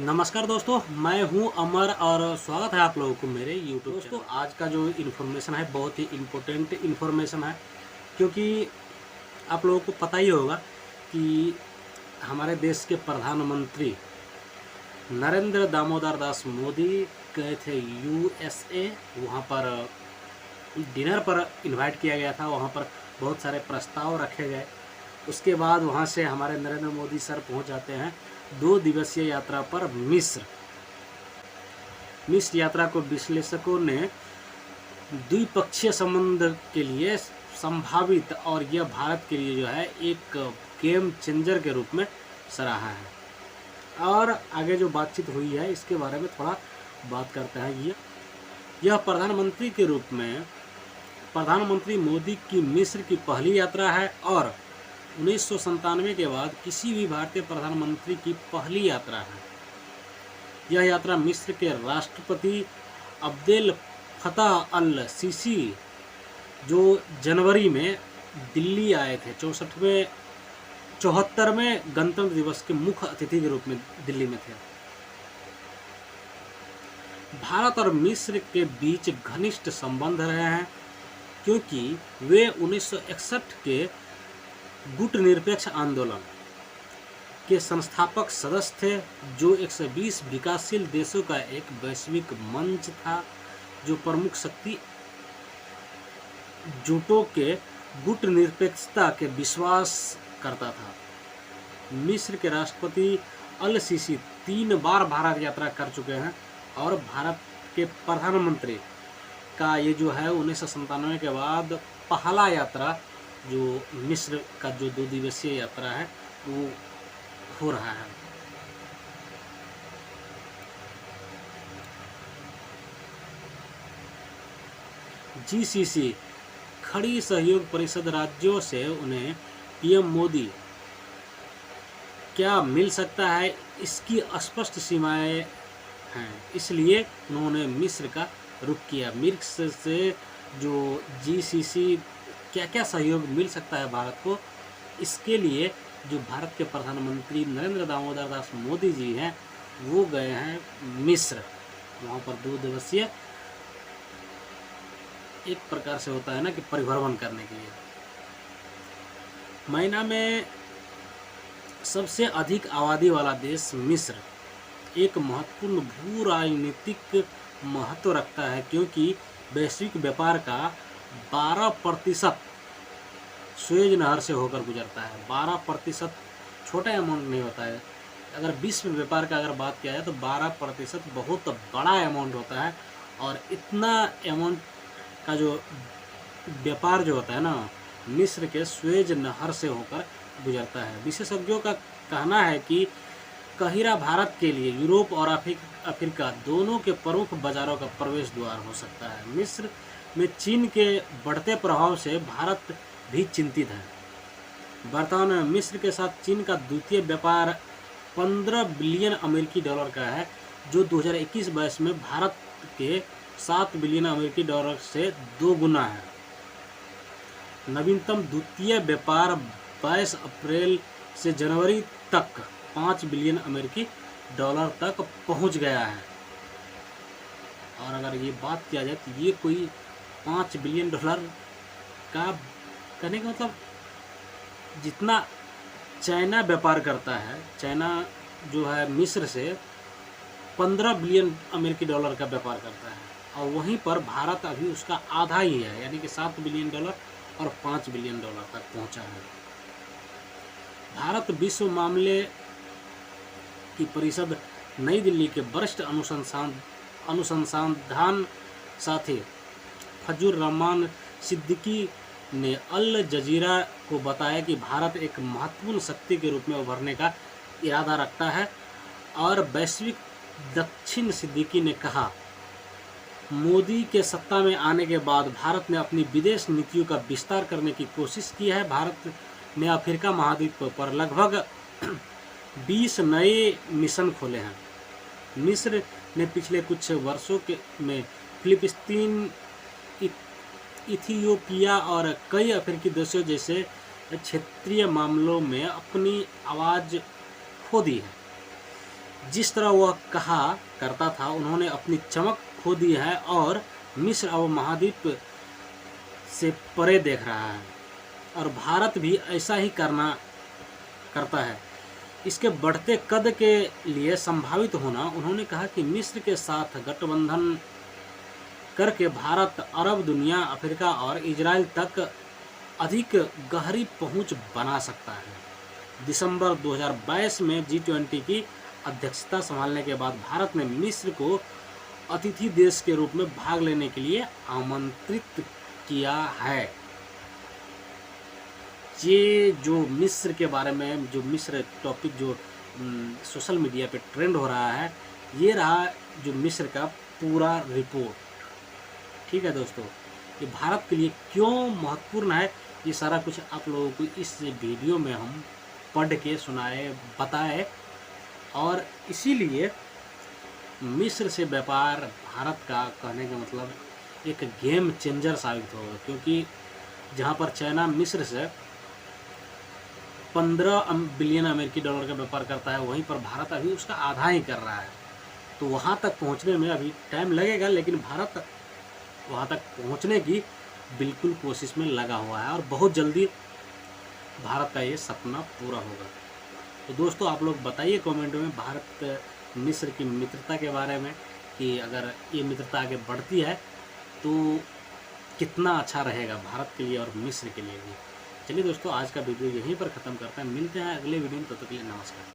नमस्कार दोस्तों, मैं हूं अमर और स्वागत है आप लोगों को मेरे यूट्यूब दोस्तों। आज का जो इन्फॉर्मेशन है बहुत ही इम्पोर्टेंट इन्फॉर्मेशन है, क्योंकि आप लोगों को पता ही होगा कि हमारे देश के प्रधानमंत्री नरेंद्र दामोदर दास मोदी गए थे यूएसए। वहां पर डिनर पर इनवाइट किया गया था, वहां पर बहुत सारे प्रस्ताव रखे गए। उसके बाद वहां से हमारे नरेंद्र मोदी सर पहुंच जाते हैं 2 दिवसीय यात्रा पर मिस्र यात्रा को विश्लेषकों ने द्विपक्षीय संबंध के लिए संभावित और यह भारत के लिए जो है एक गेम चेंजर के रूप में सराहा है। और आगे जो बातचीत हुई है इसके बारे में थोड़ा बात करते हैं। यह प्रधानमंत्री के रूप में प्रधानमंत्री मोदी की मिस्र की पहली यात्रा है और 1997 के बाद किसी भी भारतीय प्रधानमंत्री की पहली यात्रा है। यह यात्रा मिस्र के राष्ट्रपति अब्देल फतह अल सीसी जो जनवरी में दिल्ली आए थे 74वें गणतंत्र दिवस के मुख्य अतिथि के रूप में दिल्ली में थे। भारत और मिस्र के बीच घनिष्ठ संबंध रहे हैं, क्योंकि वे 1961 के गुटनिरपेक्ष आंदोलन के संस्थापक सदस्य थे, जो 120 विकासशील देशों का एक वैश्विक मंच था जो प्रमुख शक्ति जुटों के गुटनिरपेक्षता के विश्वास करता था। मिस्र के राष्ट्रपति अल सीसी 3 बार भारत यात्रा कर चुके हैं और भारत के प्रधानमंत्री का ये जो है 1997 के बाद पहला यात्रा जो मिस्र का जो 2 दिवसीय यात्रा है वो हो रहा है। जीसीसी खड़ी सहयोग परिषद राज्यों से उन्हें पीएम मोदी क्या मिल सकता है, इसकी स्पष्ट सीमाएं हैं, इसलिए उन्होंने मिस्र का रुख किया। मिस्र से जो जीसीसी क्या क्या सहयोग मिल सकता है भारत को, इसके लिए जो भारत के प्रधानमंत्री नरेंद्र दामोदर दास मोदी जी हैं वो गए हैं मिस्र। वहाँ पर 2 दिवसीय एक प्रकार से होता है ना कि परिभ्रमण करने के लिए। महीना में सबसे अधिक आबादी वाला देश मिस्र एक महत्वपूर्ण भू राजनीतिक महत्व रखता है, क्योंकि वैश्विक व्यापार का 12% सुएज नहर से होकर गुजरता है। 12% छोटा अमाउंट नहीं होता है। अगर विश्व व्यापार का अगर बात किया जाए तो 12% बहुत बड़ा अमाउंट होता है, और इतना अमाउंट का जो व्यापार जो होता है ना मिस्र के सुएज नहर से होकर गुजरता है। विशेषज्ञों का कहना है कि काहिरा भारत के लिए यूरोप और अफ्रीका दोनों के प्रमुख बाजारों का प्रवेश द्वार हो सकता है। मिस्र में चीन के बढ़ते प्रभाव से भारत भी चिंतित है। वर्तमान में मिस्र के साथ चीन का द्वितीय व्यापार 15 बिलियन अमेरिकी डॉलर का है, जो 2021-22 में भारत के 7 बिलियन अमेरिकी डॉलर से 2 गुना है। नवीनतम द्वितीय व्यापार 22 अप्रैल से जनवरी तक 5 बिलियन अमेरिकी डॉलर तक पहुंच गया है। और अगर ये बात किया जाए तो ये कोई 5 बिलियन डॉलर का कहने का मतलब जितना चाइना व्यापार करता है, चाइना जो है मिस्र से 15 बिलियन अमेरिकी डॉलर का व्यापार करता है, और वहीं पर भारत अभी उसका आधा ही है, यानी कि 7 बिलियन डॉलर और 5 बिलियन डॉलर तक पहुंचा है। भारत विश्व मामले की परिषद नई दिल्ली के वरिष्ठ अनुसंधान साथी फजूर रहमान सिद्दीकी ने अल जजीरा को बताया कि भारत एक महत्वपूर्ण शक्ति के रूप में उभरने का इरादा रखता है। और वैश्विक दक्षिण सिद्दीकी ने कहा, मोदी के सत्ता में आने के बाद भारत ने अपनी विदेश नीतियों का विस्तार करने की कोशिश की है। भारत ने अफ्रीका महाद्वीप पर लगभग 20 नए मिशन खोले हैं। मिस्र ने पिछले कुछ वर्षों में फिलिस्तीन, इथियोपिया और कई अफ्रीकी देशों जैसे क्षेत्रीय मामलों में अपनी आवाज़ खो दी है। जिस तरह वह कहा करता था, उन्होंने अपनी चमक खो दी है और मिस्र अब महाद्वीप से परे देख रहा है और भारत भी ऐसा ही करता है। इसके बढ़ते कद के लिए संभावित होना, उन्होंने कहा कि मिस्र के साथ गठबंधन करके भारत अरब दुनिया, अफ्रीका और इजराइल तक अधिक गहरी पहुंच बना सकता है। दिसंबर 2022 में G20 की अध्यक्षता संभालने के बाद भारत ने मिस्र को अतिथि देश के रूप में भाग लेने के लिए आमंत्रित किया है। ये जो मिस्र के बारे में, जो मिस्र टॉपिक जो सोशल मीडिया पे ट्रेंड हो रहा है, ये रहा जो मिस्र का पूरा रिपोर्ट। ठीक है दोस्तों, ये भारत के लिए क्यों महत्वपूर्ण है, ये सारा कुछ आप लोगों को इस वीडियो में हम पढ़ के सुनाए, बताए। और इसीलिए मिस्र से व्यापार भारत का, कहने का मतलब, एक गेम चेंजर साबित होगा, क्योंकि जहाँ पर चाइना मिस्र से 15 बिलियन अमेरिकी डॉलर का व्यापार करता है, वहीं पर भारत अभी उसका आधा ही कर रहा है। तो वहाँ तक पहुँचने में अभी टाइम लगेगा, लेकिन भारत वहाँ तक पहुँचने की बिल्कुल कोशिश में लगा हुआ है और बहुत जल्दी भारत का ये सपना पूरा होगा। तो दोस्तों, आप लोग बताइए कमेंट में भारत मिस्र की मित्रता के बारे में, कि अगर ये मित्रता आगे बढ़ती है तो कितना अच्छा रहेगा भारत के लिए और मिस्र के लिए भी। चलिए दोस्तों, आज का वीडियो यहीं पर ख़त्म करते हैं। मिलते हैं अगले वीडियो में, तब तक के लिए नमस्कार।